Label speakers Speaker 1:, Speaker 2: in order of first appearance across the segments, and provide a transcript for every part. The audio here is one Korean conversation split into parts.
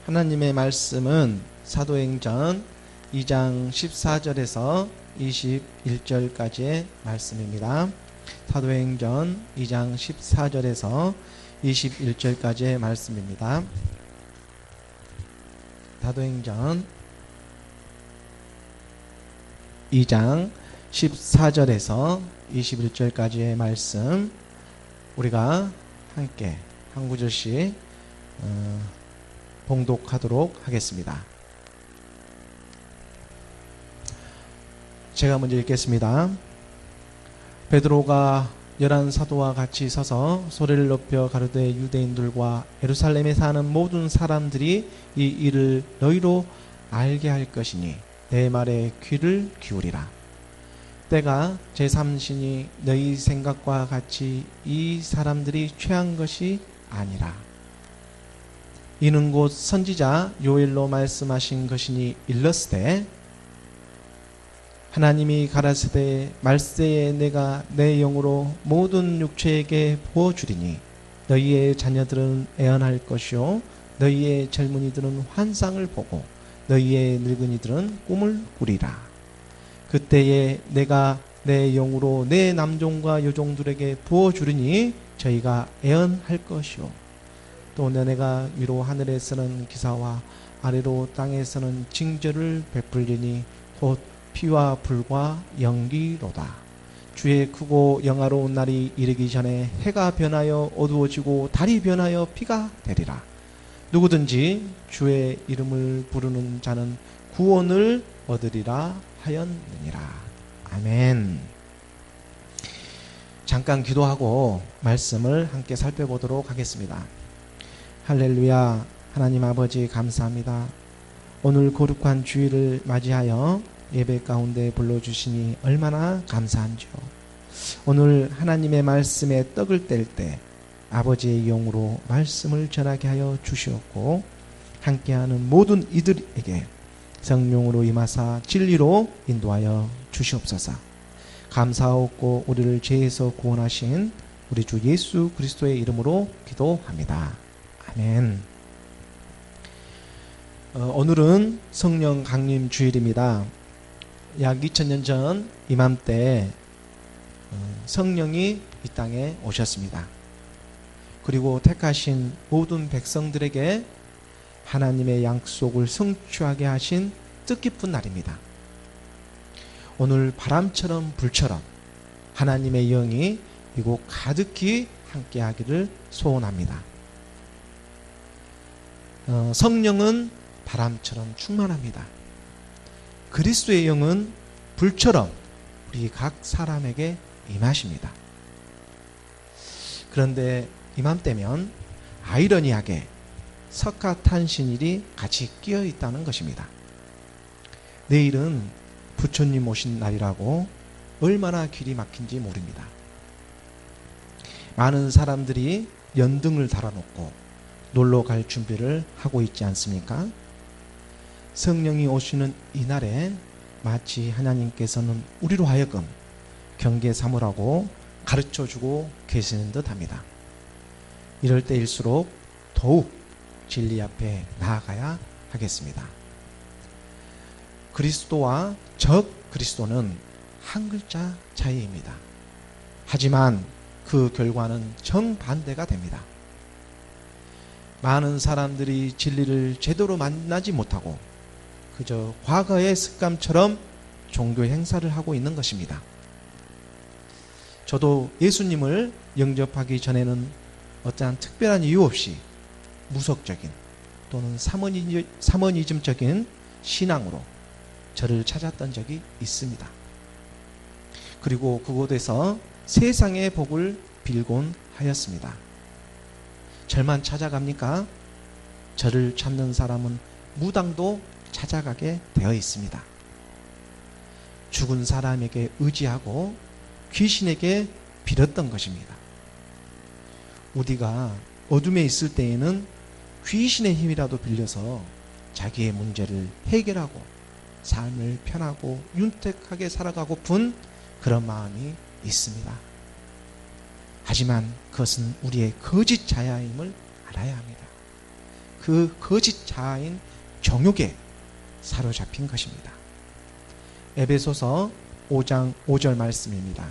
Speaker 1: 하나님의 말씀은 사도행전 2장 14절에서 21절까지의 말씀입니다. 사도행전 2장 14절에서 21절까지의 말씀입니다. 사도행전 2장 14절에서 21절까지의 말씀 우리가 함께 한 구절씩 봉독하도록 하겠습니다. 제가 먼저 읽겠습니다. 베드로가 11 사도와 같이 서서 소리를 높여 가로되 유대인들과 예루살렘에 사는 모든 사람들이 이 일을 너희로 알게 할 것이니 내 말에 귀를 기울이라. 때가 제3신이 너희 생각과 같이 이 사람들이 취한 것이 아니라 이는 곧 선지자 요엘로 말씀하신 것이니 일렀으되 하나님이 가라사대 말세에 내가 내 영으로 모든 육체에게 부어주리니 너희의 자녀들은 애언할 것이요 너희의 젊은이들은 환상을 보고 너희의 늙은이들은 꿈을 꾸리라. 그때에 내가 내 영으로 내 남종과 여종들에게 부어주리니 저희가 애언할 것이요 또 내가 위로 하늘에서는 기사와 아래로 땅에서는 징조를 베풀리니 곧 피와 불과 연기로다. 주의 크고 영화로운 날이 이르기 전에 해가 변하여 어두워지고 달이 변하여 피가 되리라. 누구든지 주의 이름을 부르는 자는 구원을 얻으리라 하였느니라. 아멘. 잠깐 기도하고 말씀을 함께 살펴보도록 하겠습니다. 할렐루야. 하나님 아버지 감사합니다. 오늘 거룩한 주일을 맞이하여 예배 가운데 불러주시니 얼마나 감사한지요. 오늘 하나님의 말씀에 떡을 뗄 때 아버지의 영으로 말씀을 전하게 하여 주시옵고 함께하는 모든 이들에게 성령으로 임하사 진리로 인도하여 주시옵소서. 감사하옵고 우리를 죄에서 구원하신 우리 주 예수 그리스도의 이름으로 기도합니다. 아멘. 오늘은 성령 강림 주일입니다. 약 2000년 전 이맘때 성령이 이 땅에 오셨습니다. 그리고 택하신 모든 백성들에게 하나님의 약속을 성취하게 하신 뜻깊은 날입니다. 오늘 바람처럼 불처럼 하나님의 영이 이곳 가득히 함께하기를 소원합니다. 성령은 바람처럼 충만합니다. 그리스도의 영은 불처럼 우리 각 사람에게 임하십니다. 그런데 이맘때면 아이러니하게 석가탄신일이 같이 끼어 있다는 것입니다. 내일은 부처님 오신 날이라고 얼마나 길이 막힌지 모릅니다. 많은 사람들이 연등을 달아놓고 놀러 갈 준비를 하고 있지 않습니까? 성령이 오시는 이날에 마치 하나님께서는 우리로 하여금 경계 삼으라고 가르쳐주고 계시는 듯합니다. 이럴 때일수록 더욱 진리 앞에 나아가야 하겠습니다. 그리스도와 적 그리스도는 한 글자 차이입니다. 하지만 그 결과는 정반대가 됩니다. 많은 사람들이 진리를 제대로 만나지 못하고 그저 과거의 습관처럼 종교 행사를 하고 있는 것입니다. 저도 예수님을 영접하기 전에는 어떠한 특별한 이유 없이 무속적인 또는 사머니즘적인 신앙으로 저를 찾았던 적이 있습니다. 그리고 그곳에서 세상의 복을 빌곤 하였습니다. 절만 찾아갑니까? 저를 찾는 사람은 무당도 찾아가게 되어 있습니다. 죽은 사람에게 의지하고 귀신에게 빌었던 것입니다. 우리가 어둠에 있을 때에는 귀신의 힘이라도 빌려서 자기의 문제를 해결하고 삶을 편하고 윤택하게 살아가고픈 그런 마음이 있습니다. 하지만 그것은 우리의 거짓 자야임을 알아야 합니다. 그 거짓 자아인 정욕에 사로잡힌 것입니다. 에베소서 5장 5절 말씀입니다.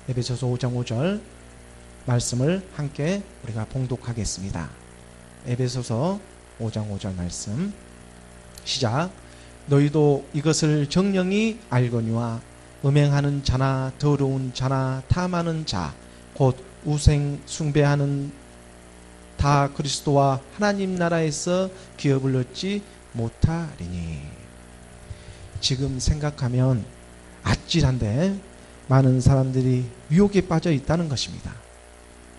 Speaker 1: 에베소서 5장 5절 말씀을 함께 우리가 봉독하겠습니다. 에베소서 5장 5절 말씀 시작. 너희도 이것을 정령이 알거니와 음행하는 자나 더러운 자나 탐하는 자 곧 우생 숭배하는 다 그리스도와 하나님 나라에서 기업을 얻지 못하리니. 지금 생각하면 아찔한데 많은 사람들이 유혹에 빠져 있다는 것입니다.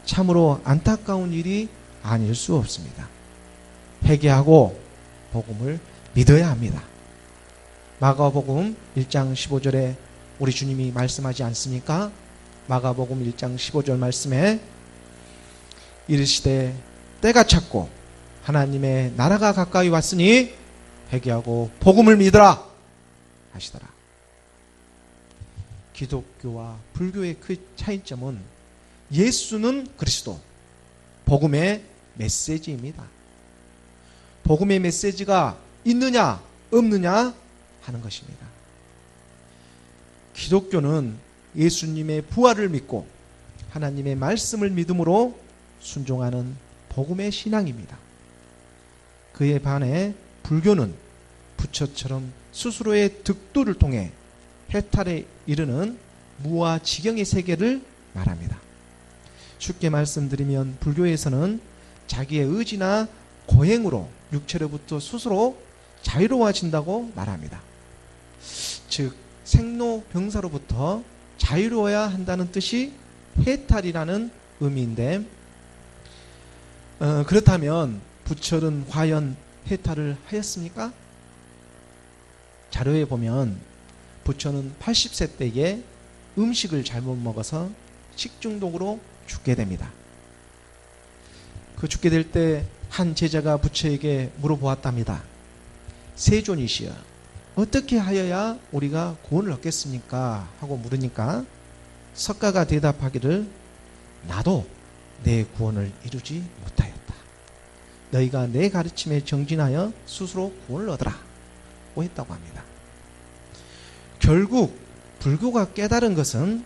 Speaker 1: 참으로 안타까운 일이 아닐 수 없습니다. 회개하고 복음을 믿어야 합니다. 마가복음 1장 15절에 우리 주님이 말씀하지 않습니까? 마가복음 1장 15절 말씀에 이르시되 때가 찼고 하나님의 나라가 가까이 왔으니 회개하고 복음을 믿으라 하시더라. 기독교와 불교의 그 차이점은 예수는 그리스도, 복음의 메시지입니다. 복음의 메시지가 있느냐 없느냐 하는 것입니다. 기독교는 예수님의 부활을 믿고 하나님의 말씀을 믿음으로 순종하는 복음의 신앙입니다. 그에 반해 불교는 부처처럼 스스로의 득도를 통해 해탈에 이르는 무아지경의 세계를 말합니다. 쉽게 말씀드리면 불교에서는 자기의 의지나 고행으로 육체로부터 스스로 자유로워진다고 말합니다. 즉 생로병사로부터 자유로워야 한다는 뜻이 해탈이라는 의미인데 그렇다면 부처는 과연 해탈을 하였습니까? 자료에 보면 부처는 80세 때에 음식을 잘못 먹어서 식중독으로 죽게 됩니다. 그 죽게 될 때 한 제자가 부처에게 물어보았답니다. 세존이시여, 어떻게 하여야 우리가 구원을 얻겠습니까? 하고 물으니까 석가가 대답하기를 나도 내 구원을 이루지 못하였다. 너희가 내 가르침에 정진하여 스스로 구원을 얻으라 고 했다고 합니다. 결국 불교가 깨달은 것은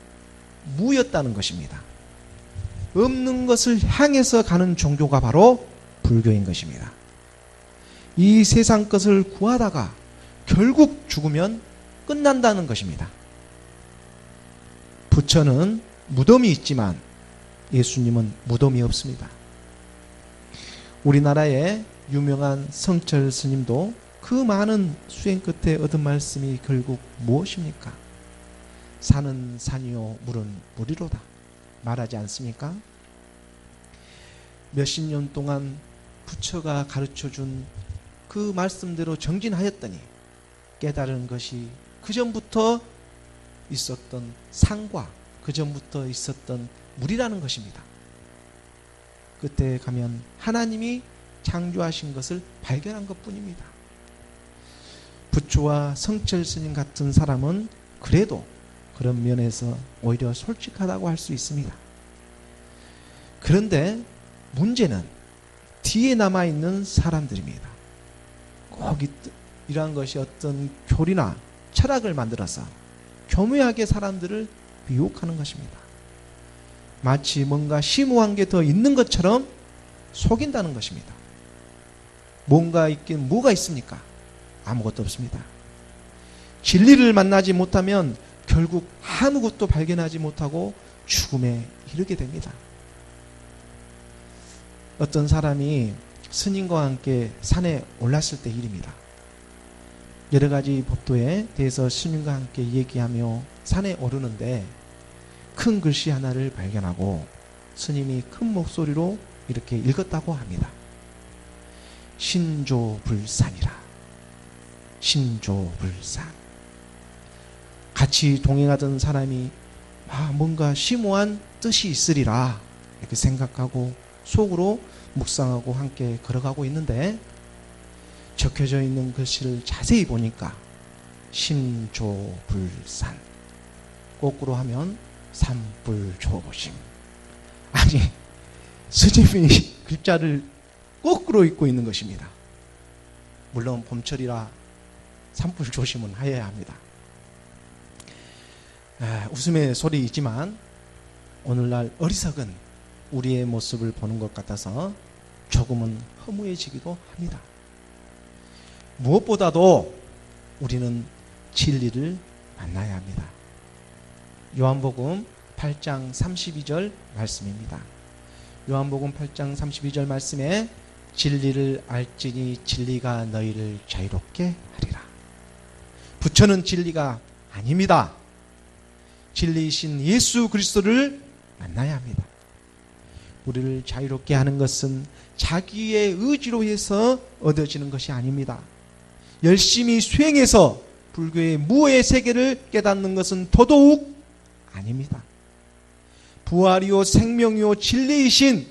Speaker 1: 무였다는 것입니다. 없는 것을 향해서 가는 종교가 바로 불교인 것입니다. 이 세상 것을 구하다가 결국 죽으면 끝난다는 것입니다. 부처는 무덤이 있지만 예수님은 무덤이 없습니다. 우리나라의 유명한 성철 스님도 그 많은 수행 끝에 얻은 말씀이 결국 무엇입니까? 산은 산이요 물은 물이로다 말하지 않습니까? 몇십 년 동안 부처가 가르쳐준 그 말씀대로 정진하였더니 깨달은 것이 그 전부터 있었던 산과 그 전부터 있었던 물이라는 것입니다. 그때 가면 하나님이 창조하신 것을 발견한 것뿐입니다. 부처와 성철 스님 같은 사람은 그래도 그런 면에서 오히려 솔직하다고 할 수 있습니다. 그런데 문제는 뒤에 남아있는 사람들입니다. 꼭 이러한 것이 어떤 교리나 철학을 만들어서 교묘하게 사람들을 미혹하는 것입니다. 마치 뭔가 심오한 게 더 있는 것처럼 속인다는 것입니다. 뭔가 있긴 뭐가 있습니까? 아무것도 없습니다. 진리를 만나지 못하면 결국 아무것도 발견하지 못하고 죽음에 이르게 됩니다. 어떤 사람이 스님과 함께 산에 올랐을 때 일입니다. 여러 가지 법도에 대해서 스님과 함께 얘기하며 산에 오르는데 큰 글씨 하나를 발견하고 스님이 큰 목소리로 이렇게 읽었다고 합니다. 신조불산이라. 신조불산. 같이 동행하던 사람이 뭔가 심오한 뜻이 있으리라 이렇게 생각하고 속으로 묵상하고 함께 걸어가고 있는데 적혀져 있는 글씨를 자세히 보니까 신조불산, 거꾸로 하면 산불조심. 아니 스님이 글자를 거꾸로 입고 있는 것입니다. 물론 봄철이라 산불 조심은 하여야 합니다. 웃음의 소리이지만 오늘날 어리석은 우리의 모습을 보는 것 같아서 조금은 허무해지기도 합니다. 무엇보다도 우리는 진리를 만나야 합니다. 요한복음 8장 32절 말씀입니다. 요한복음 8장 32절 말씀에 진리를 알지니 진리가 너희를 자유롭게 하리라. 부처는 진리가 아닙니다. 진리이신 예수 그리스도를 만나야 합니다. 우리를 자유롭게 하는 것은 자기의 의지로 해서 얻어지는 것이 아닙니다. 열심히 수행해서 불교의 무의 세계를 깨닫는 것은 더더욱 아닙니다. 부활이요 생명이요 진리이신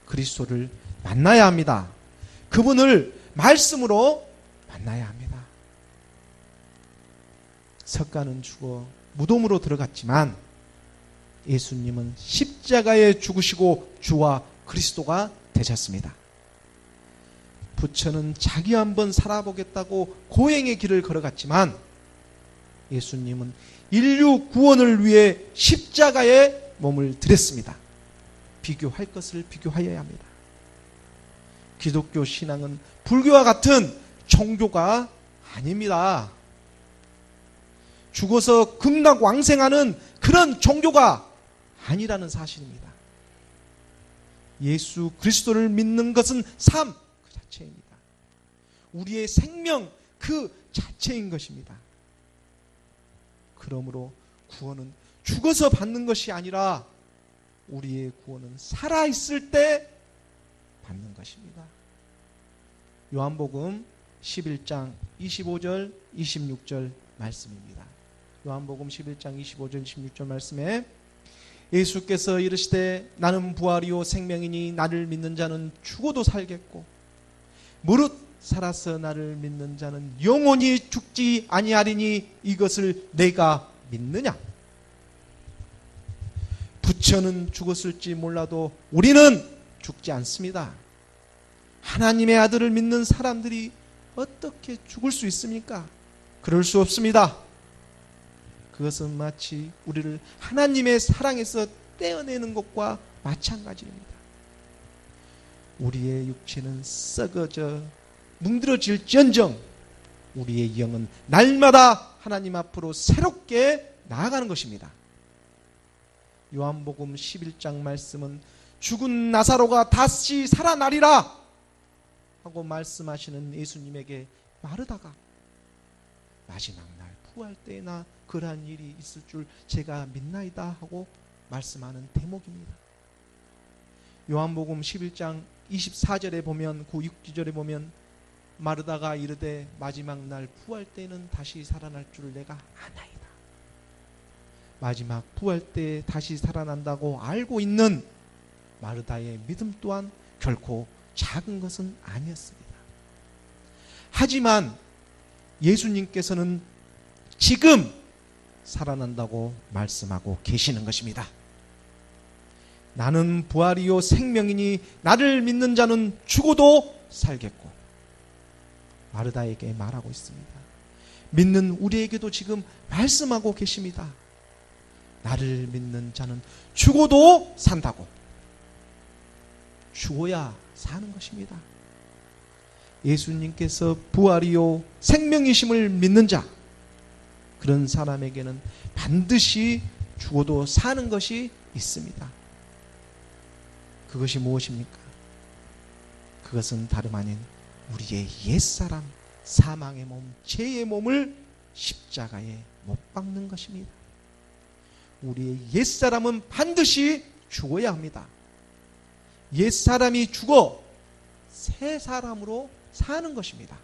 Speaker 1: 그리스도를 만나야 합니다. 그분을 말씀으로 만나야 합니다. 석가는 죽어 무덤으로 들어갔지만 예수님은 십자가에 죽으시고 주와 그리스도가 되셨습니다. 부처는 자기 한번 살아보겠다고 고행의 길을 걸어갔지만 예수님은 인류 구원을 위해 십자가에 몸을 드렸습니다. 비교할 것을 비교하여야 합니다. 기독교 신앙은 불교와 같은 종교가 아닙니다. 죽어서 극락왕생하는 그런 종교가 아니라는 사실입니다. 예수 그리스도를 믿는 것은 삶 그 자체입니다. 우리의 생명 그 자체인 것입니다. 그러므로 구원은 죽어서 받는 것이 아니라 우리의 구원은 살아있을 때 받는 것입니다. 요한복음 11장 25절 26절 말씀입니다. 요한복음 11장 25절 26절 말씀에 예수께서 이르시되 나는 부활이요 생명이니 나를 믿는 자는 죽어도 살겠고 무릇 살아서 나를 믿는 자는 영원히 죽지 아니하리니 이것을 내가 믿느냐? 부처는 죽었을지 몰라도 우리는 죽지 않습니다. 하나님의 아들을 믿는 사람들이 어떻게 죽을 수 있습니까? 그럴 수 없습니다. 그것은 마치 우리를 하나님의 사랑에서 떼어내는 것과 마찬가지입니다. 우리의 육체는 썩어져 뭉들어질지언정 우리의 영은 날마다 하나님 앞으로 새롭게 나아가는 것입니다. 요한복음 11장 말씀은 죽은 나사로가 다시 살아나리라 하고 말씀하시는 예수님에게 마르다가 마지막 날 부활 때나 그러한 일이 있을 줄 제가 믿나이다 하고 말씀하는 대목입니다. 요한복음 11장 24절에 보면 6절에 보면 마르다가 이르되 마지막 날 부활 때는 다시 살아날 줄 내가 아나이다. 마지막 부활 때 다시 살아난다고 알고 있는 마르다의 믿음 또한 결코 작은 것은 아니었습니다. 하지만 예수님께서는 지금 살아난다고 말씀하고 계시는 것입니다. 나는 부활이요 생명이니 나를 믿는 자는 죽어도 살겠고 마르다에게 말하고 있습니다. 믿는 우리에게도 지금 말씀하고 계십니다. 나를 믿는 자는 죽어도 산다고. 죽어야 사는 것입니다. 예수님께서 부활이요 생명이심을 믿는 자, 그런 사람에게는 반드시 죽어도 사는 것이 있습니다. 그것이 무엇입니까? 그것은 다름 아닌 우리의 옛사람, 사망의 몸, 죄의 몸을 십자가에 못 박는 것입니다. 우리의 옛사람은 반드시 죽어야 합니다. 옛사람이 죽어 새 사람으로 사는 것입니다.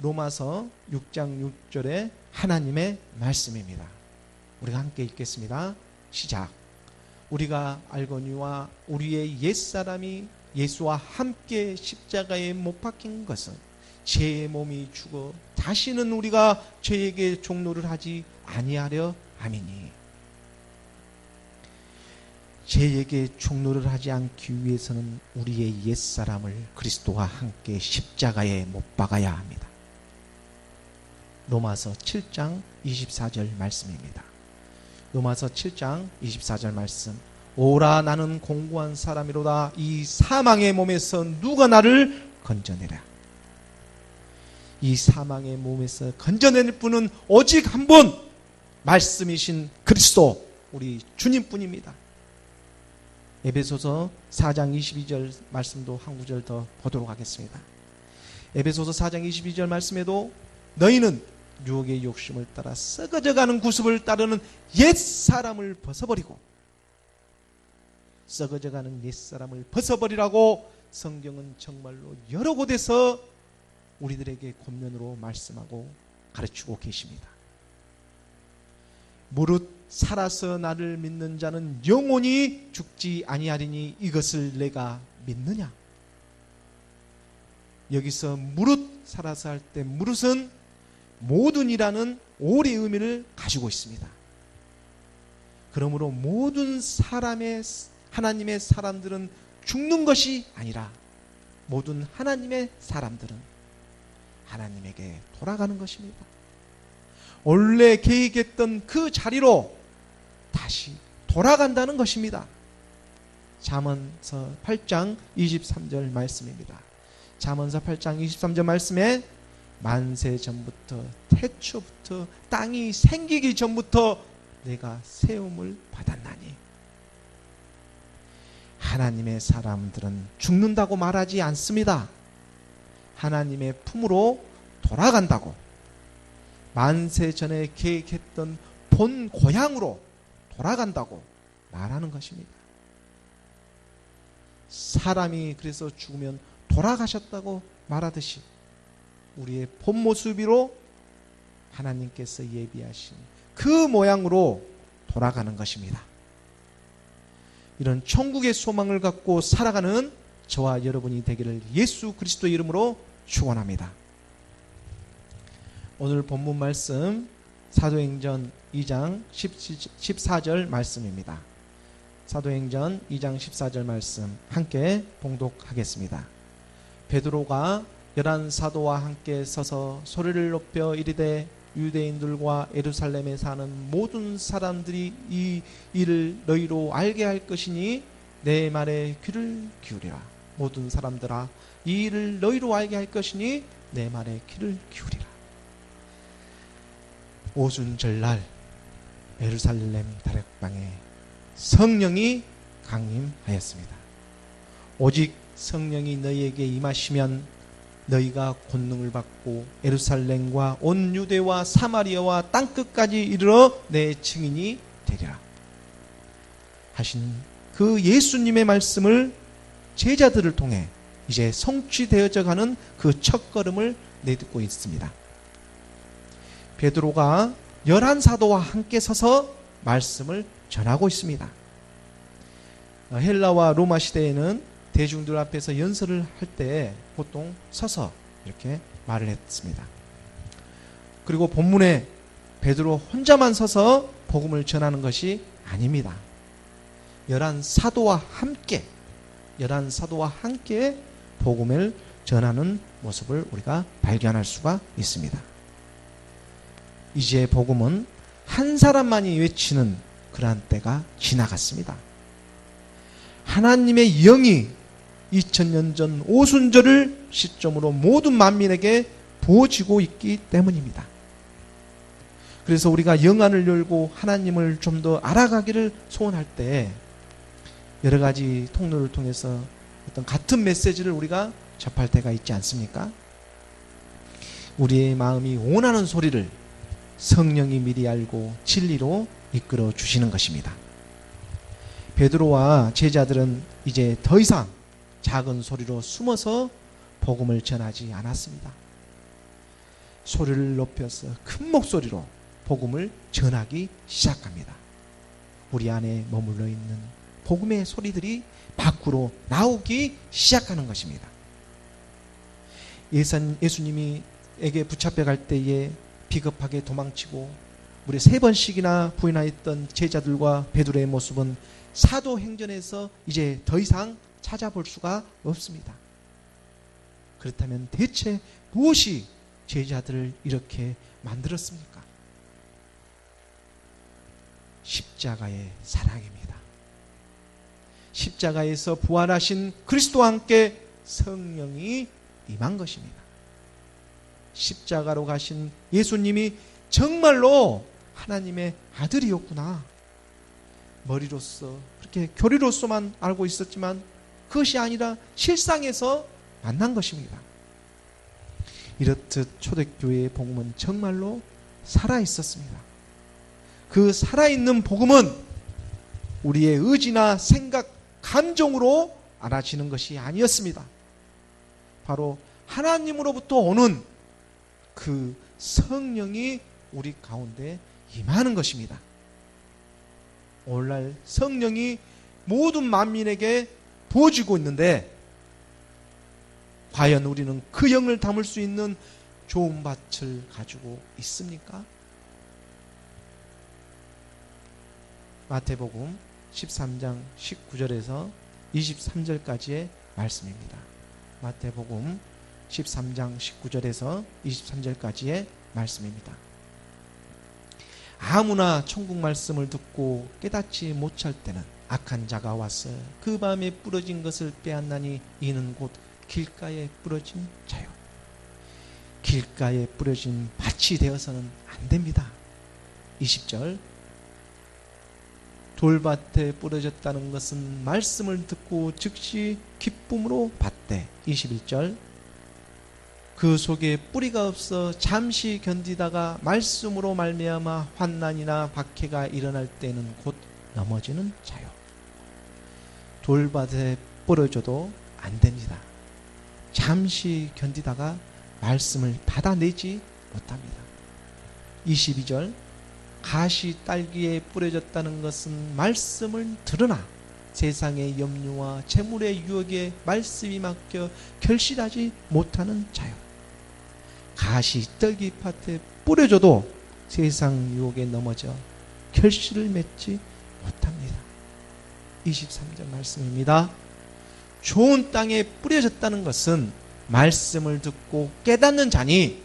Speaker 1: 로마서 6장 6절에 하나님의 말씀입니다. 우리가 함께 읽겠습니다. 시작. 우리가 알거니와 우리의 옛사람이 예수와 함께 십자가에 못 박힌 것은 죄의 몸이 죽어 다시는 우리가 죄에게 종노를 하지 아니하려 함이니. 죄에게 충노를 하지 않기 위해서는 우리의 옛사람을 그리스도와 함께 십자가에 못 박아야 합니다. 로마서 7장 24절 말씀입니다. 로마서 7장 24절 말씀. 오라 나는 공고한 사람이로다. 이 사망의 몸에서 누가 나를 건져내랴. 이 사망의 몸에서 건져낼 분은 오직 한 분, 말씀이신 그리스도 우리 주님뿐입니다. 에베소서 4장 22절 말씀도 한 구절 더 보도록 하겠습니다. 에베소서 4장 22절 말씀에도 너희는 유혹의 욕심을 따라 썩어져가는 구습을 따르는 옛사람을 벗어버리고, 썩어져가는 옛사람을 벗어버리라고 성경은 정말로 여러 곳에서 우리들에게 권면으로 말씀하고 가르치고 계십니다. 무릇 살아서 나를 믿는 자는 영원히 죽지 아니하리니 이것을 내가 믿느냐. 여기서 무릇 살아서 할 때 무릇은 모든이라는 오래 의미를 가지고 있습니다. 그러므로 모든 사람의 하나님의 사람들은 죽는 것이 아니라 모든 하나님의 사람들은 하나님에게 돌아가는 것입니다. 원래 계획했던 그 자리로 다시 돌아간다는 것입니다. 잠언서 8장 23절 말씀입니다. 잠언서 8장 23절 말씀에 만세 전부터 태초부터 땅이 생기기 전부터 내가 세움을 받았나니. 하나님의 사람들은 죽는다고 말하지 않습니다. 하나님의 품으로 돌아간다고, 만세 전에 계획했던 본 고향으로 돌아간다고 말하는 것입니다. 사람이 그래서 죽으면 돌아가셨다고 말하듯이 우리의 본 모습으로 하나님께서 예비하신 그 모양으로 돌아가는 것입니다. 이런 천국의 소망을 갖고 살아가는 저와 여러분이 되기를 예수 그리스도의 이름으로 축원합니다. 오늘 본문 말씀 사도행전 2장 14절 말씀입니다. 사도행전 2장 14절 말씀 함께 봉독하겠습니다. 베드로가 11사도와 함께 서서 소리를 높여 이르되 유대인들과 예루살렘에 사는 모든 사람들이 이 일을 너희로 알게 할 것이니 내 말에 귀를 기울이라. 모든 사람들아, 이 일을 너희로 알게 할 것이니 내 말에 귀를 기울이라. 오순절날 예루살렘 다락방에 성령이 강림하였습니다. 오직 성령이 너희에게 임하시면 너희가 권능을 받고 예루살렘과 온 유대와 사마리아와 땅끝까지 이르러 내 증인이 되리라 하신 그 예수님의 말씀을 제자들을 통해 이제 성취되어져 가는 그 첫걸음을 내딛고 있습니다. 베드로가 11사도와 함께 서서 말씀을 전하고 있습니다. 헬라와 로마 시대에는 대중들 앞에서 연설을 할 때 보통 서서 이렇게 말을 했습니다. 그리고 본문에 베드로 혼자만 서서 복음을 전하는 것이 아닙니다. 11사도와 함께 복음을 전하는 모습을 우리가 발견할 수가 있습니다. 이제 복음은 한 사람만이 외치는 그러한 때가 지나갔습니다. 하나님의 영이 2000년 전 오순절을 시점으로 모든 만민에게 부어지고 있기 때문입니다. 그래서 우리가 영안을 열고 하나님을 좀 더 알아가기를 소원할 때 여러 가지 통로를 통해서 어떤 같은 메시지를 우리가 접할 때가 있지 않습니까? 우리의 마음이 원하는 소리를 성령이 미리 알고 진리로 이끌어 주시는 것입니다. 베드로와 제자들은 이제 더 이상 작은 소리로 숨어서 복음을 전하지 않았습니다. 소리를 높여서 큰 목소리로 복음을 전하기 시작합니다. 우리 안에 머물러 있는 복음의 소리들이 밖으로 나오기 시작하는 것입니다. 예수님에게 붙잡혀 갈 때에 비겁하게 도망치고 무려 3번씩이나 부인하였던 제자들과 베드로의 모습은 사도행전에서 이제 더 이상 찾아볼 수가 없습니다. 그렇다면 대체 무엇이 제자들을 이렇게 만들었습니까? 십자가의 사랑입니다. 십자가에서 부활하신 그리스도와 함께 성령이 임한 것입니다. 십자가로 가신 예수님이 정말로 하나님의 아들이었구나. 머리로서 그렇게 교리로서만 알고 있었지만 그것이 아니라 실상에서 만난 것입니다. 이렇듯 초대교회의 복음은 정말로 살아있었습니다. 그 살아있는 복음은 우리의 의지나 생각, 감정으로 알아지는 것이 아니었습니다. 바로 하나님으로부터 오는 그 성령이 우리 가운데 임하는 것입니다. 오늘날 성령이 모든 만민에게 부어지고 있는데 과연 우리는 그 영을 담을 수 있는 좋은 밭을 가지고 있습니까? 마태복음 13장 19절에서 23절까지의 말씀입니다. 마태복음 13장 19절에서 23절까지의 말씀입니다. 아무나 천국 말씀을 듣고 깨닫지 못할 때는 악한 자가 와서 그 밤에 부러진 것을 빼앗나니 이는 곧 길가에 부러진 자요. 길가에 부러진 밭이 되어서는 안 됩니다. 20절 돌밭에 부러졌다는 것은 말씀을 듣고 즉시 기쁨으로 받되 21절 그 속에 뿌리가 없어 잠시 견디다가 말씀으로 말미암아 환난이나 박해가 일어날 때는 곧 넘어지는 자요. 돌밭에 부러져도 안 됩니다. 잠시 견디다가 말씀을 받아내지 못합니다. 22절 가시 딸기에 뿌려졌다는 것은 말씀을 들으나 세상의 염려와 재물의 유혹에 말씀이 맡겨 결실하지 못하는 자요. 가시 딸기밭에 뿌려져도 세상 유혹에 넘어져 결실을 맺지 못합니다. 23절 말씀입니다. 좋은 땅에 뿌려졌다는 것은 말씀을 듣고 깨닫는 자니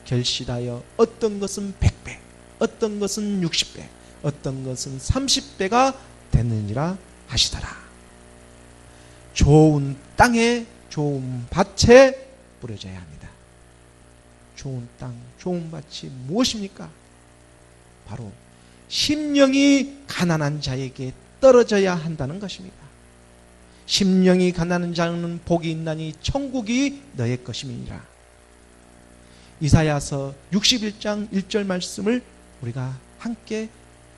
Speaker 1: 결실하여 어떤 것은 100배, 어떤 것은 60배, 어떤 것은 30배가 되느니라 하시더라. 좋은 땅에 좋은 밭에 뿌려져야 합니다. 좋은 땅, 좋은 밭이 무엇입니까? 바로 심령이 가난한 자에게 떨어져야 한다는 것입니다. 심령이 가난한 자는 복이 있나니 천국이 너의 것임이니라. 이사야서 61장 1절 말씀을 우리가 함께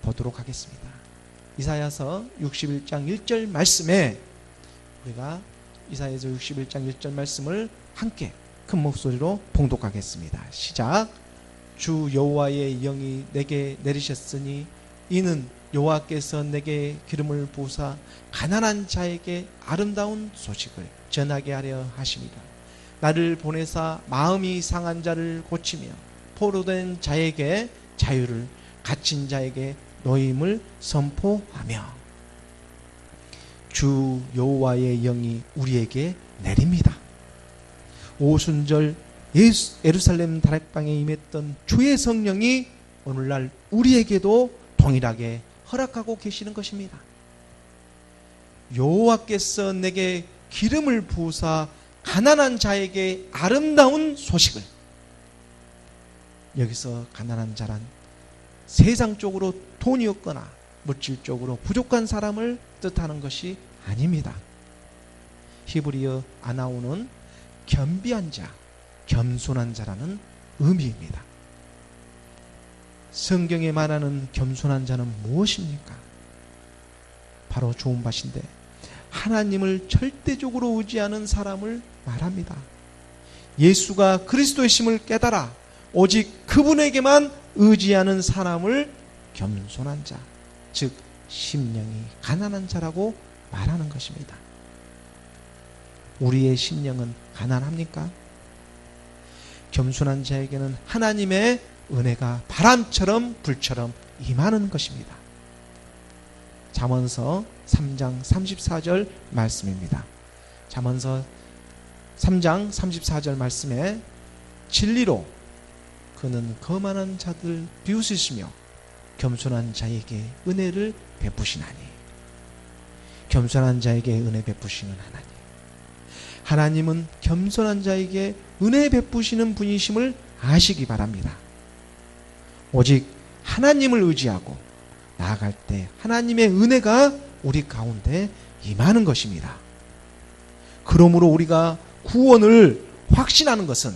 Speaker 1: 보도록 하겠습니다. 이사야서 61장 1절 말씀에 우리가 이사야서 61장 1절 말씀을 함께 큰 목소리로 봉독하겠습니다. 시작. 주 여호와의 영이 내게 내리셨으니 이는 여호와께서 내게 기름을 부으사 가난한 자에게 아름다운 소식을 전하게 하려 하심이라. 나를 보내사 마음이 상한 자를 고치며 포로된 자에게 자유를, 갇힌 자에게 노임을 선포하며. 주 여호와의 영이 우리에게 내립니다. 오순절 예루살렘 다락방에 임했던 주의 성령이 오늘날 우리에게도 동일하게 허락하고 계시는 것입니다. 여호와께서 내게 기름을 부으사 가난한 자에게 아름다운 소식을. 여기서 가난한 자란 세상적으로 돈이 없거나 물질적으로 부족한 사람을 뜻하는 것이 아닙니다. 히브리어 아나우는 겸비한 자, 겸손한 자라는 의미입니다. 성경에 말하는 겸손한 자는 무엇입니까? 바로 좋은 밭인데 하나님을 절대적으로 의지하는 사람을 말합니다. 예수가 그리스도의 심을 깨달아 오직 그분에게만 의지하는 사람을 겸손한 자, 즉 심령이 가난한 자라고 말하는 것입니다. 우리의 심령은 가난합니까? 겸손한 자에게는 하나님의 은혜가 바람처럼 불처럼 임하는 것입니다. 잠언서 3장 34절 말씀입니다. 잠언서 3장 34절 말씀에 진리로 그는 거만한 자들 비웃으시며 겸손한 자에게 은혜를 베푸시나니. 겸손한 자에게 은혜 베푸시는 하나님. 하나님은 겸손한 자에게 은혜 베푸시는 분이심을 아시기 바랍니다. 오직 하나님을 의지하고 나아갈 때 하나님의 은혜가 우리 가운데 임하는 것입니다. 그러므로 우리가 구원을 확신하는 것은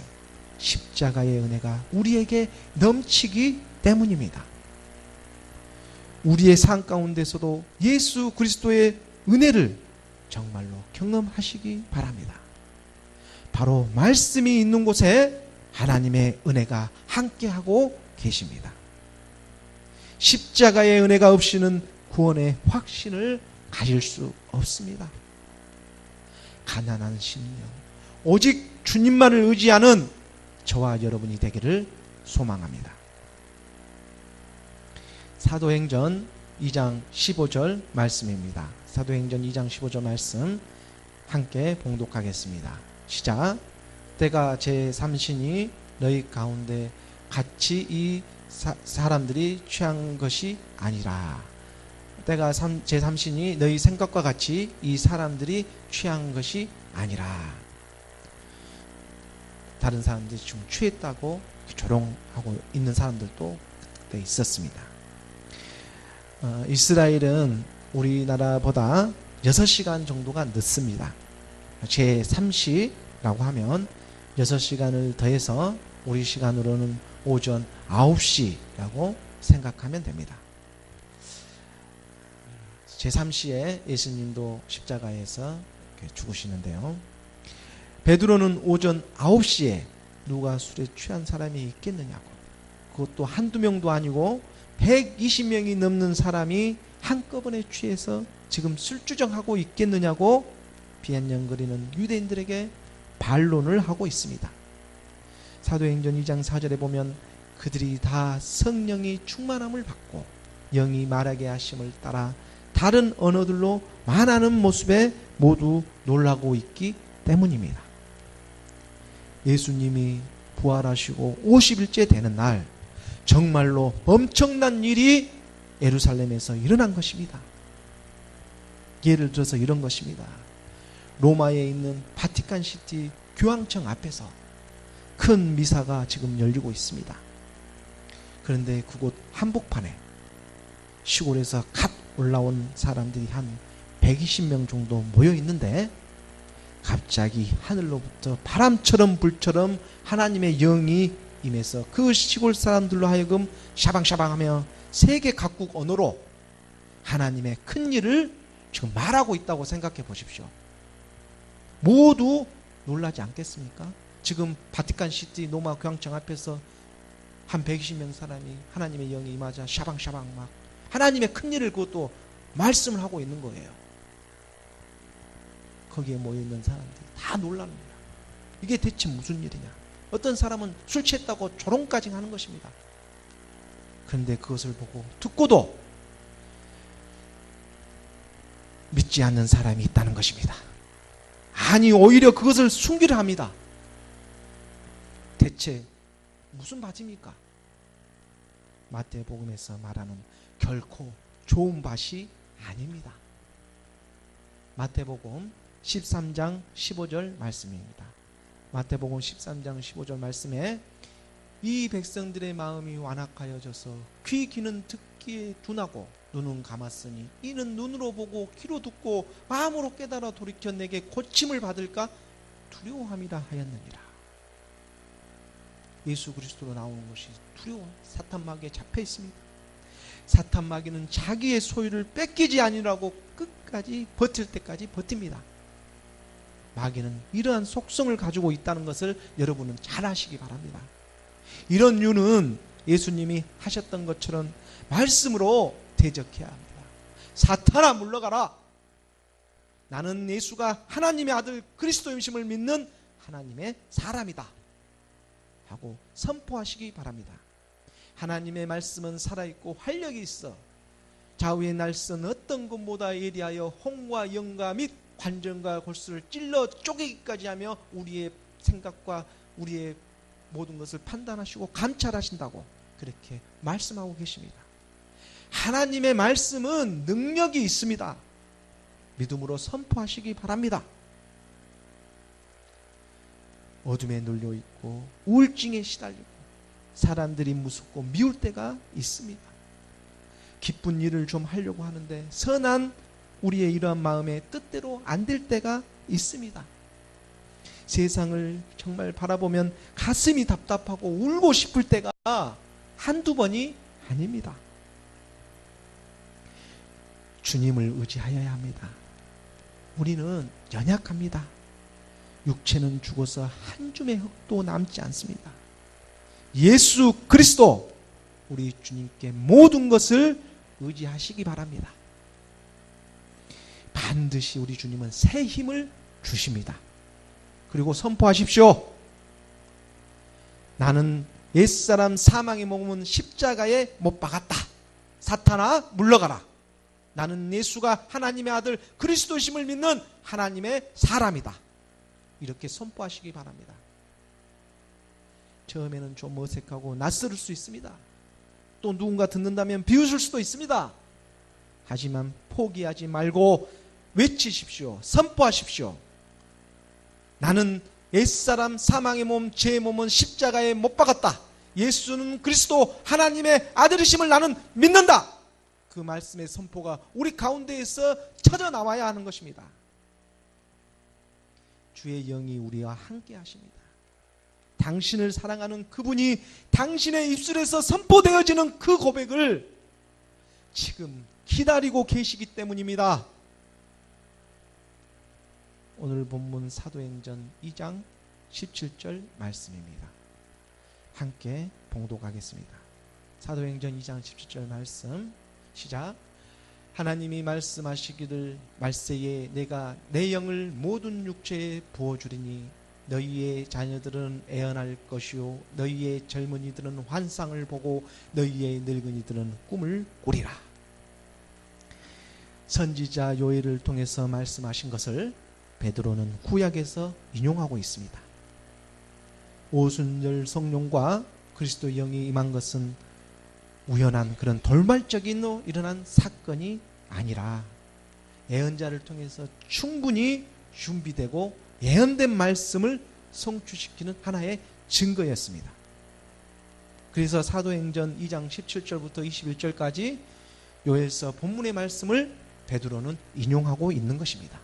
Speaker 1: 십자가의 은혜가 우리에게 넘치기 때문입니다. 우리의 삶 가운데서도 예수 그리스도의 은혜를 정말로 경험하시기 바랍니다. 바로 말씀이 있는 곳에 하나님의 은혜가 함께하고 계십니다. 십자가의 은혜가 없이는 구원의 확신을 가질 수 없습니다. 가난한 심령, 오직 주님만을 의지하는 저와 여러분이 되기를 소망합니다. 사도행전 2장 15절 말씀입니다. 사도행전 2장 15절 말씀 함께 봉독하겠습니다. 시작. 때가 제3신이 너희 가운데 같이 이 사람들이 취한 것이 아니라, 때가 제3신이 너희 생각과 같이 이 사람들이 취한 것이 아니라. 다른 사람들이 좀 취했다고 조롱하고 있는 사람들도 그때 있었습니다. 이스라엘은 우리나라보다 6시간 정도가 늦습니다. 제3시라고 하면 6시간을 더해서 우리 시간으로는 오전 9시라고 생각하면 됩니다. 제3시에 예수님도 십자가에서 죽으시는데요. 베드로는 오전 9시에 누가 술에 취한 사람이 있겠느냐고, 그것도 한두 명도 아니고 120명이 넘는 사람이 한꺼번에 취해서 지금 술주정하고 있겠느냐고 비아냥거리는 유대인들에게 반론을 하고 있습니다. 사도행전 2장 4절에 보면 그들이 다 성령이 충만함을 받고 영이 말하게 하심을 따라 다른 언어들로 말하는 모습에 모두 놀라고 있기 때문입니다. 예수님이 부활하시고 50일째 되는 날 정말로 엄청난 일이 예루살렘에서 일어난 것입니다. 예를 들어서 이런 것입니다. 로마에 있는 바티칸 시티 교황청 앞에서 큰 미사가 지금 열리고 있습니다. 그런데 그곳 한복판에 시골에서 갓 올라온 사람들이 한 120명 정도 모여 있는데 갑자기 하늘로부터 바람처럼 불처럼 하나님의 영이 임해서 그 시골 사람들로 하여금 샤방샤방하며 세계 각국 언어로 하나님의 큰 일을 지금 말하고 있다고 생각해 보십시오. 모두 놀라지 않겠습니까? 지금 바티칸 시티 로마 교황청 앞에서 한 120명 사람이 하나님의 영이 임하자 샤방샤방 막 하나님의 큰 일을 그것도 말씀을 하고 있는 거예요. 거기에 모여있는 사람들이 다 놀랍니다. 이게 대체 무슨 일이냐. 어떤 사람은 술 취했다고 조롱까지 하는 것입니다. 그런데 그것을 보고 듣고도 믿지 않는 사람이 있다는 것입니다. 아니 오히려 그것을 숨기려 합니다. 대체 무슨 바지입니까? 마태복음에서 말하는 결코 좋은 밭이 아닙니다. 마태복음 13장 15절 말씀입니다. 마태복음 13장 15절 말씀에 이 백성들의 마음이 완악하여져서 귀는 듣기에 둔하고 눈은 감았으니 이는 눈으로 보고 귀로 듣고 마음으로 깨달아 돌이켜 내게 고침을 받을까 두려워함이라 하였느니라. 예수 그리스도로 나오는 것이 두려워. 사탄 마귀에 잡혀 있습니다. 사탄 마귀는 자기의 소유를 뺏기지 아니라고 끝까지 버틸 때까지 버팁니다. 마귀는 이러한 속성을 가지고 있다는 것을 여러분은 잘 아시기 바랍니다. 이런 이유는 예수님이 하셨던 것처럼 말씀으로 대적해야 합니다. 사탄아 물러가라. 나는 예수가 하나님의 아들 그리스도 임심을 믿는 하나님의 사람이다. 하고 선포하시기 바랍니다. 하나님의 말씀은 살아있고 활력이 있어 좌우의 날선 어떤 것보다 예리하여 홍과 영과 및 관절과 골수를 찔러 쪼개기까지 하며 우리의 생각과 우리의 모든 것을 판단하시고 감찰하신다고 그렇게 말씀하고 계십니다. 하나님의 말씀은 능력이 있습니다. 믿음으로 선포하시기 바랍니다. 어둠에 눌려 있고 우울증에 시달리고 사람들이 무섭고 미울 때가 있습니다. 기쁜 일을 좀 하려고 하는데 선한 우리의 이러한 마음의 뜻대로 안 될 때가 있습니다. 세상을 정말 바라보면 가슴이 답답하고 울고 싶을 때가 한두 번이 아닙니다. 주님을 의지하여야 합니다. 우리는 연약합니다. 육체는 죽어서 한 줌의 흙도 남지 않습니다. 예수 그리스도 우리 주님께 모든 것을 의지하시기 바랍니다. 반드시 우리 주님은 새 힘을 주십니다. 그리고 선포하십시오. 나는 옛사람 사망의 몸은 십자가에 못 박았다. 사탄아 물러가라. 나는 예수가 하나님의 아들 그리스도심을 믿는 하나님의 사람이다. 이렇게 선포하시기 바랍니다. 처음에는 좀 어색하고 낯설을 수 있습니다. 또 누군가 듣는다면 비웃을 수도 있습니다. 하지만 포기하지 말고 외치십시오. 선포하십시오. 나는 옛사람 사망의 몸, 제 몸은 십자가에 못 박았다. 예수는 그리스도 하나님의 아들이심을 나는 믿는다. 그 말씀의 선포가 우리 가운데에서 터져 나와야 하는 것입니다. 주의 영이 우리와 함께 하십니다. 당신을 사랑하는 그분이 당신의 입술에서 선포되어지는 그 고백을 지금 기다리고 계시기 때문입니다. 오늘 본문 사도행전 2장 17절 말씀입니다. 함께 봉독하겠습니다. 사도행전 2장 17절 말씀 시작. 하나님이 말씀하시기를 말세에 내가 내 영을 모든 육체에 부어주리니 너희의 자녀들은 애언할 것이요 너희의 젊은이들은 환상을 보고 너희의 늙은이들은 꿈을 꾸리라. 선지자 요엘을 통해서 말씀하신 것을 베드로는 구약에서 인용하고 있습니다. 오순절 성령과 그리스도 영이 임한 것은 우연한 그런 돌발적인 일어난 사건이 아니라 예언자를 통해서 충분히 준비되고 예언된 말씀을 성취시키는 하나의 증거였습니다. 그래서 사도행전 2장 17절부터 21절까지 요엘서 본문의 말씀을 베드로는 인용하고 있는 것입니다.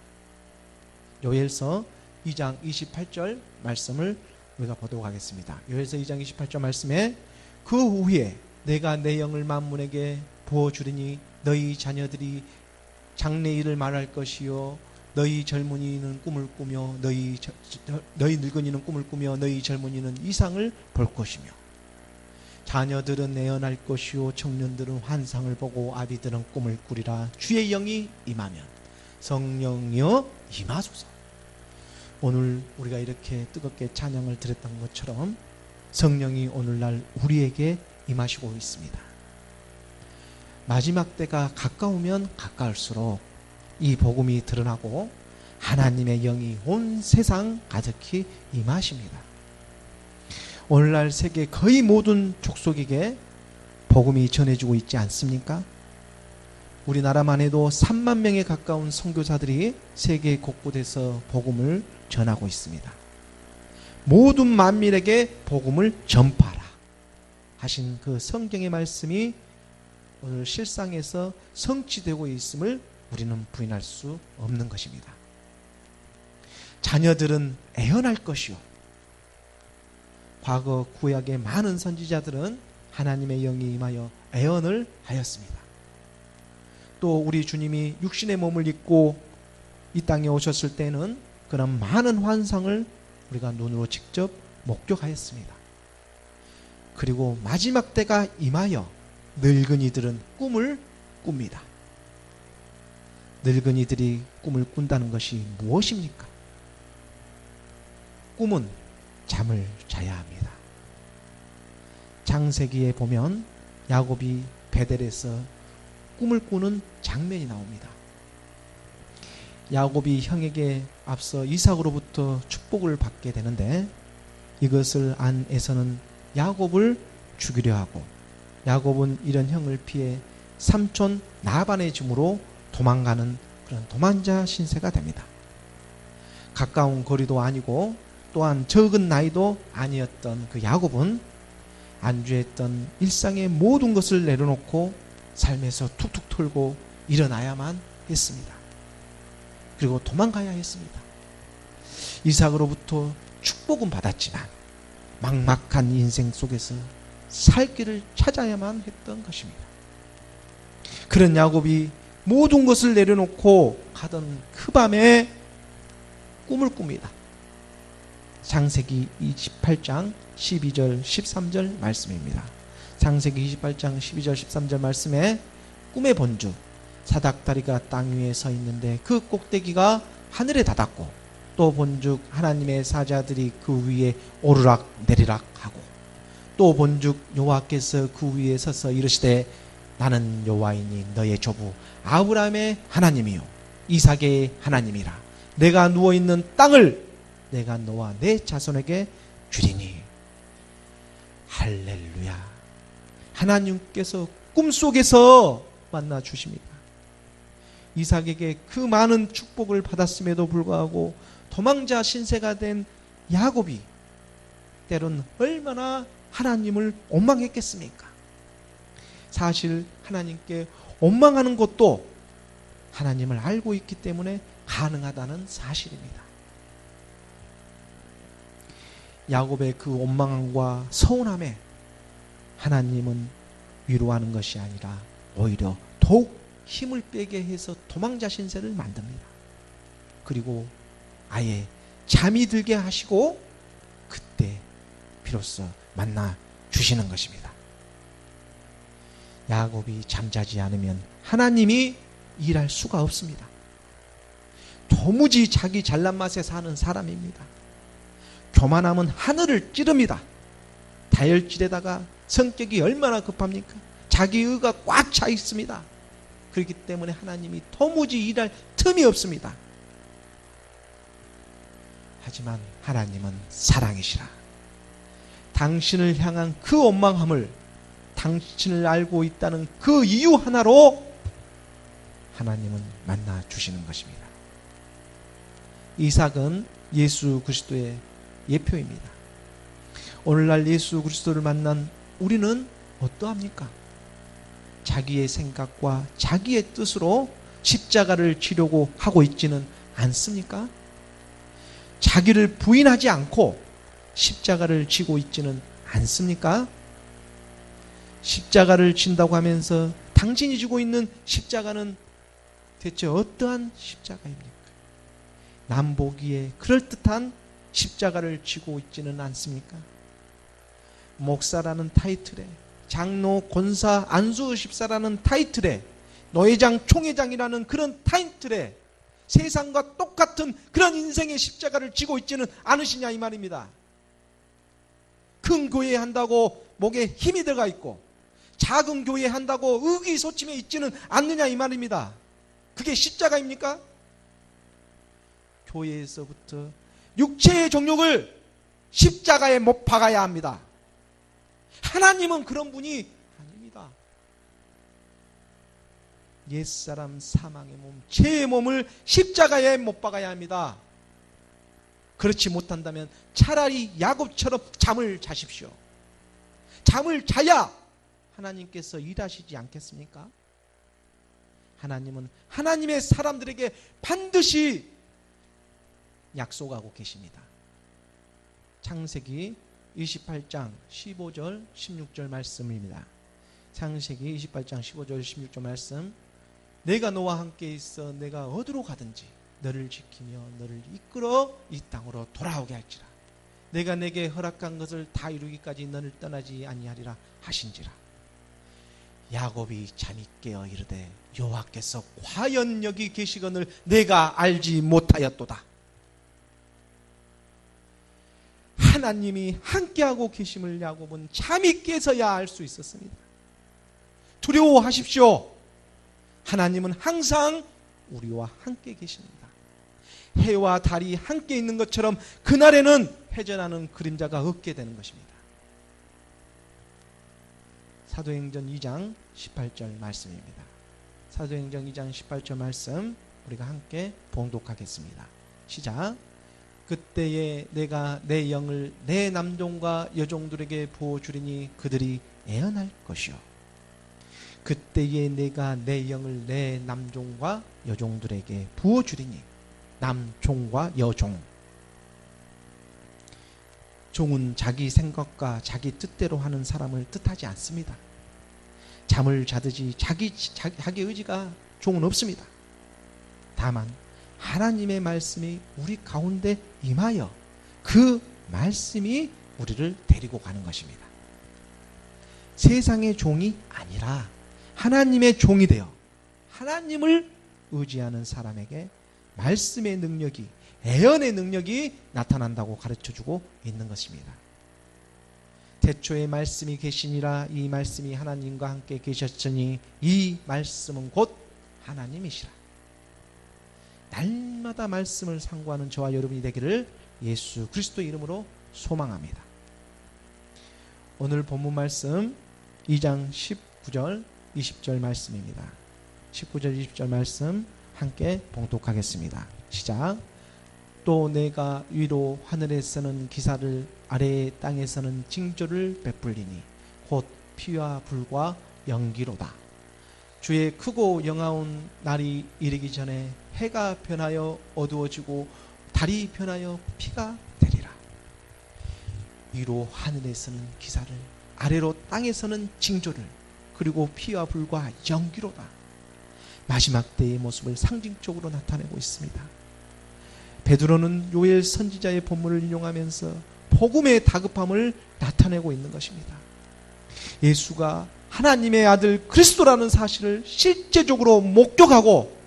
Speaker 1: 요엘서 2장 28절 말씀을 우리가 보도록 하겠습니다. 요엘서 2장 28절 말씀에 그 후에 내가 내 영을 만문에게 부어주리니 너희 자녀들이 장래일을 말할 것이요 너희 젊은이는 꿈을 꾸며 너희 늙은이는 꿈을 꾸며 너희 젊은이는 이상을 볼 것이며 자녀들은 애언할 것이요 청년들은 환상을 보고 아비들은 꿈을 꾸리라. 주의 영이 임하면 성령이여 임하소서. 오늘 우리가 이렇게 뜨겁게 찬양을 드렸던 것처럼 성령이 오늘날 우리에게 임하시고 있습니다. 마지막 때가 가까우면 가까울수록 이 복음이 드러나고 하나님의 영이 온 세상 가득히 임하십니다. 오늘날 세계 거의 모든 족속에게 복음이 전해지고 있지 않습니까? 우리나라만 해도 3만 명에 가까운 선교사들이 세계 곳곳에서 복음을 전하고 있습니다. 모든 만민에게 복음을 전파하라 하신 그 성경의 말씀이 오늘 실상에서 성취되고 있음을 우리는 부인할 수 없는 것입니다. 자녀들은 애언할 것이요. 과거 구약의 많은 선지자들은 하나님의 영이 임하여 애언을 하였습니다. 또 우리 주님이 육신의 몸을 입고 이 땅에 오셨을 때는 그런 많은 환상을 우리가 눈으로 직접 목격하였습니다. 그리고 마지막 때가 임하여 늙은이들은 꿈을 꿉니다. 늙은이들이 꿈을 꾼다는 것이 무엇입니까? 꿈은 잠을 자야 합니다. 창세기에 보면 야곱이 베델에서 꿈을 꾸는 장면이 나옵니다. 야곱이 형에게 앞서 이삭으로부터 축복을 받게 되는데 이것을 안 에서는 야곱을 죽이려 하고 야곱은 이런 형을 피해 삼촌 라반의 집으로 도망가는 그런 도망자 신세가 됩니다. 가까운 거리도 아니고 또한 적은 나이도 아니었던 그 야곱은 안주했던 일상의 모든 것을 내려놓고 삶에서 툭툭 털고 일어나야만 했습니다. 그리고 도망가야 했습니다. 이삭으로부터 축복은 받았지만 막막한 인생 속에서 살 길을 찾아야만 했던 것입니다. 그런 야곱이 모든 것을 내려놓고 가던 그 밤에 꿈을 꿉니다. 창세기 28장 12절 13절 말씀입니다. 창세기 28장 12절 13절 말씀에 꿈에 본즉 사닥다리가 땅 위에 서 있는데 그 꼭대기가 하늘에 닿았고 또 본즉 하나님의 사자들이 그 위에 오르락 내리락 하고 또 본즉 여호와께서 그 위에 서서 이르시되 나는 여호와이니 너의 조부 아브라함의 하나님이요 이삭의 하나님이라 내가 누워있는 땅을 내가 너와 내 자손에게 주리니. 할렐루야. 하나님께서 꿈속에서 만나 주십니다. 이삭에게 그 많은 축복을 받았음에도 불구하고 도망자 신세가 된 야곱이 때론 얼마나 하나님을 원망했겠습니까? 사실 하나님께 원망하는 것도 하나님을 알고 있기 때문에 가능하다는 사실입니다. 야곱의 그 원망함과 서운함에 하나님은 위로하는 것이 아니라 오히려 더욱 힘을 빼게 해서 도망자 신세를 만듭니다. 그리고 아예 잠이 들게 하시고 그때 비로소 만나 주시는 것입니다. 야곱이 잠자지 않으면 하나님이 일할 수가 없습니다. 도무지 자기 잘난 맛에 사는 사람입니다. 교만함은 하늘을 찌릅니다. 다혈질에다가 성격이 얼마나 급합니까? 자기 의가 꽉 차 있습니다. 그렇기 때문에 하나님이 도무지 일할 틈이 없습니다. 하지만 하나님은 사랑이시라. 당신을 향한 그 원망함을 당신을 알고 있다는 그 이유 하나로 하나님은 만나 주시는 것입니다. 이삭은 예수 그리스도의 예표입니다. 오늘날 예수 그리스도를 만난 우리는 어떠합니까? 자기의 생각과 자기의 뜻으로 십자가를 지려고 하고 있지는 않습니까? 자기를 부인하지 않고 십자가를 지고 있지는 않습니까? 십자가를 진다고 하면서 당신이 지고 있는 십자가는 대체 어떠한 십자가입니까? 남보기에 그럴듯한 십자가를 지고 있지는 않습니까? 목사라는 타이틀에 장로, 권사, 안수의십사라는 타이틀에 노회장, 총회장이라는 그런 타이틀에 세상과 똑같은 그런 인생의 십자가를 지고 있지는 않으시냐 이 말입니다. 큰 교회 한다고 목에 힘이 들어가 있고 작은 교회 한다고 의기소침해 있지는 않느냐 이 말입니다. 그게 십자가입니까? 교회에서부터 육체의 정욕을 십자가에 못 박아야 합니다. 하나님은 그런 분이 아닙니다. 옛사람 사망의 몸, 죄의 몸을 십자가에 못 박아야 합니다. 그렇지 못한다면 차라리 야곱처럼 잠을 자십시오. 잠을 자야 하나님께서 일하시지 않겠습니까? 하나님은 하나님의 사람들에게 반드시 약속하고 계십니다. 창세기 28장 15절 16절 말씀입니다. 창세기 28장 15절 16절 말씀. 내가 너와 함께 있어 내가 어디로 가든지 너를 지키며 너를 이끌어 이 땅으로 돌아오게 할지라. 내가 내게 허락한 것을 다 이루기까지 너를 떠나지 아니하리라 하신지라. 야곱이 잠이 깨어 이르되 여호와께서 과연 여기 계시거늘 내가 알지 못하였도다. 하나님이 함께하고 계심을 야곱은 잠이 깨서야 알 수 있었습니다. 두려워하십시오. 하나님은 항상 우리와 함께 계십니다. 해와 달이 함께 있는 것처럼 그날에는 회전하는 그림자가 없게 되는 것입니다. 사도행전 2장 18절 말씀입니다. 사도행전 2장 18절 말씀 우리가 함께 봉독하겠습니다. 시작. 그때에 내가 내 영을 내 남종과 여종들에게 부어주리니 그들이 애언할 것이요. 그때에 내가 내 영을 내 남종과 여종들에게 부어주리니, 남종과 여종. 종은 자기 생각과 자기 뜻대로 하는 사람을 뜻하지 않습니다. 잠을 자듯이 자기 의지가 종은 없습니다. 다만 하나님의 말씀이 우리 가운데 임하여 그 말씀이 우리를 데리고 가는 것입니다. 세상의 종이 아니라 하나님의 종이 되어 하나님을 의지하는 사람에게 말씀의 능력이, 애언의 능력이 나타난다고 가르쳐주고 있는 것입니다. 태초에 말씀이 계시니라. 이 말씀이 하나님과 함께 계셨으니 이 말씀은 곧 하나님이시라. 날마다 말씀을 상고하는 저와 여러분이 되기를 예수 그리스도 이름으로 소망합니다. 오늘 본문 말씀 2장 19절 20절 말씀입니다. 19절 20절 말씀 함께 봉독하겠습니다. 시작. 또 내가 위로 하늘에서는 기사를, 아래의 땅에서는 징조를 베풀리니 곧 피와 불과 연기로다. 주의 크고 영화운 날이 이르기 전에 해가 변하여 어두워지고 달이 변하여 피가 되리라. 위로 하늘에서는 기사를, 아래로 땅에서는 징조를, 그리고 피와 불과 연기로다. 마지막 때의 모습을 상징적으로 나타내고 있습니다. 베드로는 요엘 선지자의 본문을 인용하면서 복음의 다급함을 나타내고 있는 것입니다. 예수가 하나님의 아들 그리스도라는 사실을 실제적으로 목격하고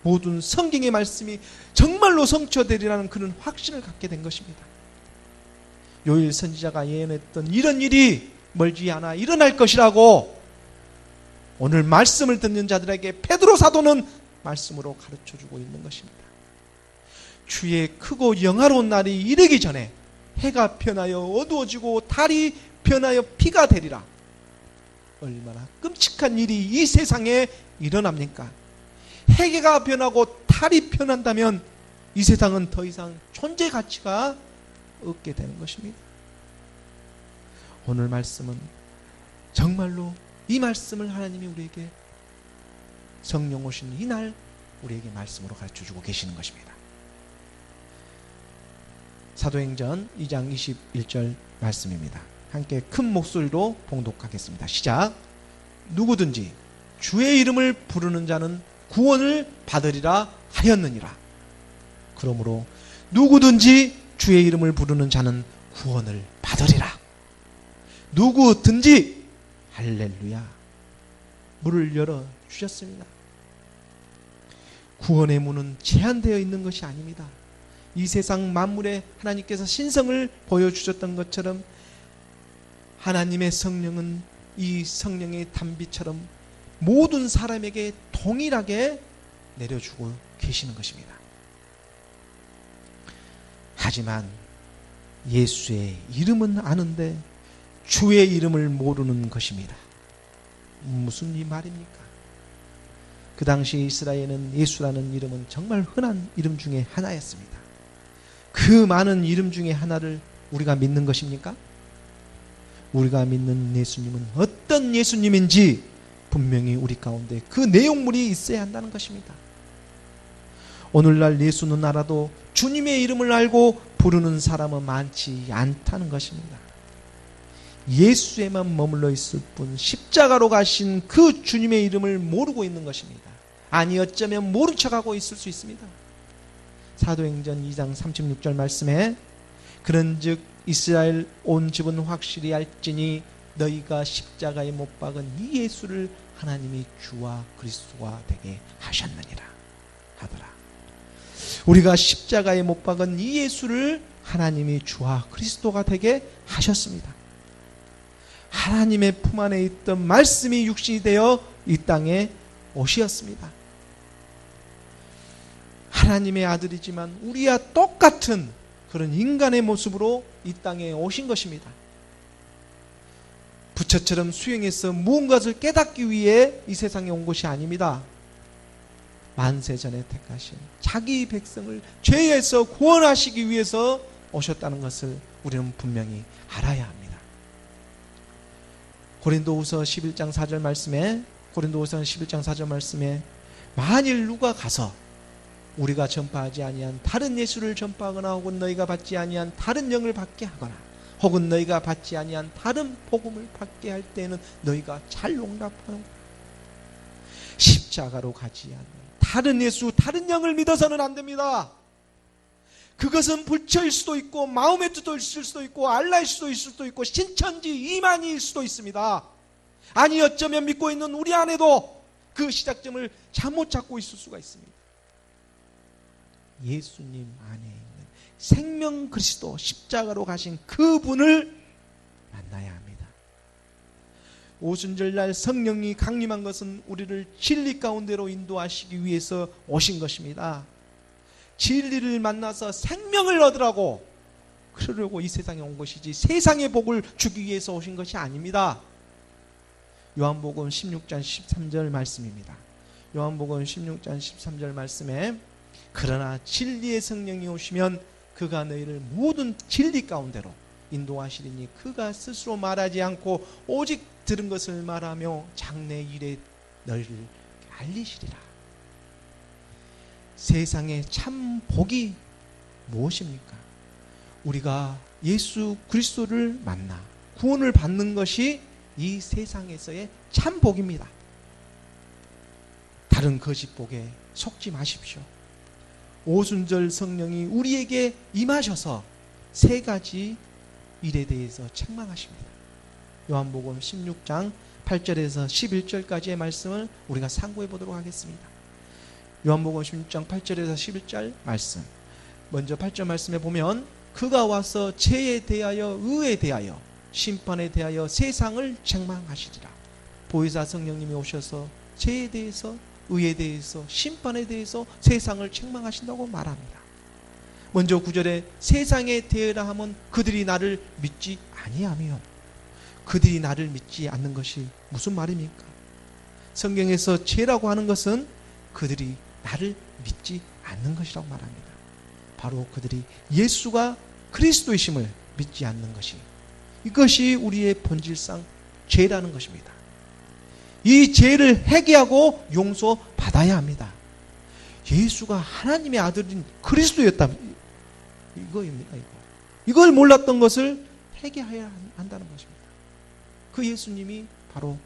Speaker 1: 모든 성경의 말씀이 정말로 성취되리라는 그런 확신을 갖게 된 것입니다. 요엘 선지자가 예언했던 이런 일이 멀지 않아 일어날 것이라고 오늘 말씀을 듣는 자들에게 베드로 사도는 말씀으로 가르쳐주고 있는 것입니다. 주의 크고 영화로운 날이 이르기 전에 해가 변하여 어두워지고 달이 변하여 피가 되리라. 얼마나 끔찍한 일이 이 세상에 일어납니까? 해가 변하고 달이 변한다면 이 세상은 더 이상 존재 가치가 없게 되는 것입니다. 오늘 말씀은 정말로 이 말씀을 하나님이 우리에게 성령 오신 이날 우리에게 말씀으로 가르쳐주고 계시는 것입니다. 사도행전 2장 21절 말씀입니다. 함께 큰 목소리로 봉독하겠습니다. 시작. 누구든지 주의 이름을 부르는 자는 구원을 받으리라 하였느니라. 그러므로 누구든지 주의 이름을 부르는 자는 구원을 받으리라. 누구든지. 할렐루야. 문을 열어 주셨습니다. 구원의 문은 제한되어 있는 것이 아닙니다. 이 세상 만물에 하나님께서 신성을 보여주셨던 것처럼 하나님의 성령은 이 성령의 단비처럼 모든 사람에게 동일하게 내려주고 계시는 것입니다. 하지만 예수의 이름은 아는데 주의 이름을 모르는 것입니다. 무슨 이 말입니까? 그 당시 이스라엘은 예수라는 이름은 정말 흔한 이름 중에 하나였습니다. 그 많은 이름 중에 하나를 우리가 믿는 것입니까? 우리가 믿는 예수님은 어떤 예수님인지 분명히 우리 가운데 그 내용물이 있어야 한다는 것입니다. 오늘날 예수는 알아도 주님의 이름을 알고 부르는 사람은 많지 않다는 것입니다. 예수에만 머물러 있을 뿐 십자가로 가신 그 주님의 이름을 모르고 있는 것입니다. 아니 어쩌면 모른 척하고 있을 수 있습니다. 사도행전 2장 36절 말씀에 그런즉 이스라엘 온 집은 확실히 알지니 너희가 십자가에 못 박은 이 예수를 하나님이 주와 그리스도가 되게 하셨느니라 하더라. 우리가 십자가에 못 박은 이 예수를 하나님이 주와 그리스도가 되게 하셨습니다. 하나님의 품 안에 있던 말씀이 육신이 되어 이 땅에 오셨습니다. 하나님의 아들이지만 우리와 똑같은 그런 인간의 모습으로 이 땅에 오신 것입니다. 부처처럼 수행해서 무언가를 깨닫기 위해 이 세상에 온 것이 아닙니다. 만세전에 택하신 자기 백성을 죄에서 구원하시기 위해서 오셨다는 것을 우리는 분명히 알아야 합니다. 고린도후서 11장 4절 말씀에 만일 누가 가서 우리가 전파하지 아니한 다른 예수를 전파하거나 혹은 너희가 받지 아니한 다른 영을 받게 하거나 혹은 너희가 받지 아니한 다른 복음을 받게 할 때는 너희가 잘 용납하는 십자가로 가지 않는 다른 예수, 다른 영을 믿어서는 안 됩니다. 그것은 불처일 수도 있고 마음의 뜻일 수도 있고 알라일 수도 있을 수도 있고 신천지 이만희일 수도 있습니다. 아니 어쩌면 믿고 있는 우리 안에도 그 시작점을 잘못 잡고 있을 수가 있습니다. 예수님 안에 있는 생명 그리스도 십자가로 가신 그분을 만나야 합니다. 오순절날 성령이 강림한 것은 우리를 진리 가운데로 인도하시기 위해서 오신 것입니다. 진리를 만나서 생명을 얻으라고 그러려고 이 세상에 온 것이지 세상의 복을 주기 위해서 오신 것이 아닙니다. 요한복음 16장 13절 말씀입니다. 요한복음 16장 13절 말씀에 그러나 진리의 성령이 오시면 그가 너희를 모든 진리 가운데로 인도하시리니 그가 스스로 말하지 않고 오직 들은 것을 말하며 장래 일에 너희를 알리시리라. 세상의 참 복이 무엇입니까? 우리가 예수 그리스도를 만나 구원을 받는 것이 이 세상에서의 참 복입니다. 다른 거짓 복에 속지 마십시오. 오순절 성령이 우리에게 임하셔서 세 가지 일에 대해서 책망하십니다. 요한복음 16장 8절에서 11절까지의 말씀을 우리가 상고해 보도록 하겠습니다. 요한복음 16장 8절에서 11절 말씀. 먼저 8절 말씀에 보면 그가 와서 죄에 대하여 의에 대하여 심판에 대하여 세상을 책망하시리라. 보혜사 성령님이 오셔서 죄에 대해서 의에 대해서 심판에 대해서 세상을 책망하신다고 말합니다. 먼저 9절에 세상에 대하라 하면 그들이 나를 믿지 아니하며, 그들이 나를 믿지 않는 것이 무슨 말입니까? 성경에서 죄라고 하는 것은 그들이 나를 믿지 않는 것이라고 말합니다. 바로 그들이 예수가 그리스도이심을 믿지 않는 것이, 이것이 우리의 본질상 죄라는 것입니다. 이 죄를 회개하고 용서받아야 합니다. 예수가 하나님의 아들인 그리스도였다, 이거입니다. 이걸 몰랐던 것을 회개해야 한다는 것입니다. 그 예수님이 바로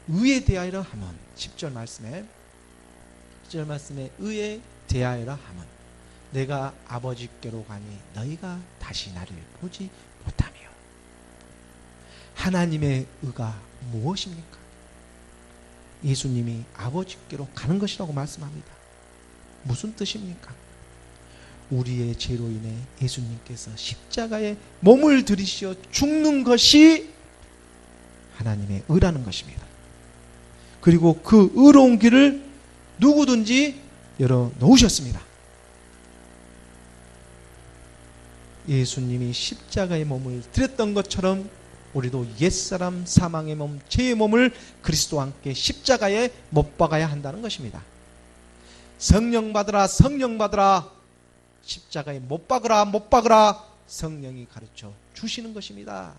Speaker 1: 의에 대하여라 하면 10절 말씀에 의에 대하여라 하면 내가 아버지께로 가니 너희가 다시 나를 보지 못하며. 하나님의 의가 무엇입니까? 예수님이 아버지께로 가는 것이라고 말씀합니다. 무슨 뜻입니까? 우리의 죄로 인해 예수님께서 십자가에 몸을 들이시어 죽는 것이 하나님의 의라는 것입니다. 그리고 그 의로운 길을 누구든지 열어 놓으셨습니다. 예수님이 십자가의 몸을 드렸던 것처럼 우리도 옛사람 사망의 몸, 죄의 몸을 그리스도와 함께 십자가에 못 박아야 한다는 것입니다. 성령 받으라, 성령 받으라, 십자가에 못 박으라, 못 박으라, 성령이 가르쳐 주시는 것입니다.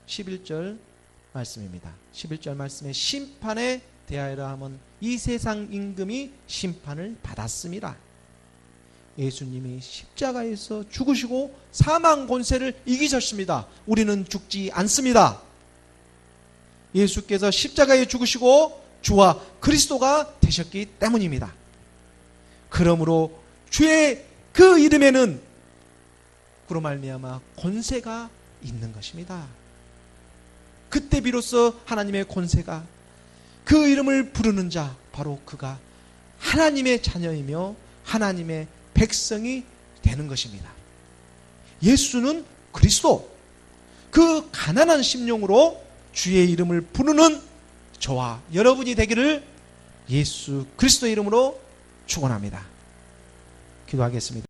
Speaker 1: 11절 말씀입니다. 11절 말씀에 심판에 대하여라 하면 이 세상 임금이 심판을 받았습니다. 예수님이 십자가에서 죽으시고 사망 권세를 이기셨습니다. 우리는 죽지 않습니다. 예수께서 십자가에 죽으시고 주와 그리스도가 되셨기 때문입니다. 그러므로 주의 그 이름에는 그로 말미암아 권세가 있는 것입니다. 그때 비로소 하나님의 권세가, 그 이름을 부르는 자 바로 그가 하나님의 자녀이며 하나님의 백성이 되는 것입니다. 예수는 그리스도, 그 가난한 심령으로 주의 이름을 부르는 저와 여러분이 되기를 예수 그리스도의 이름으로 축원합니다. 기도하겠습니다.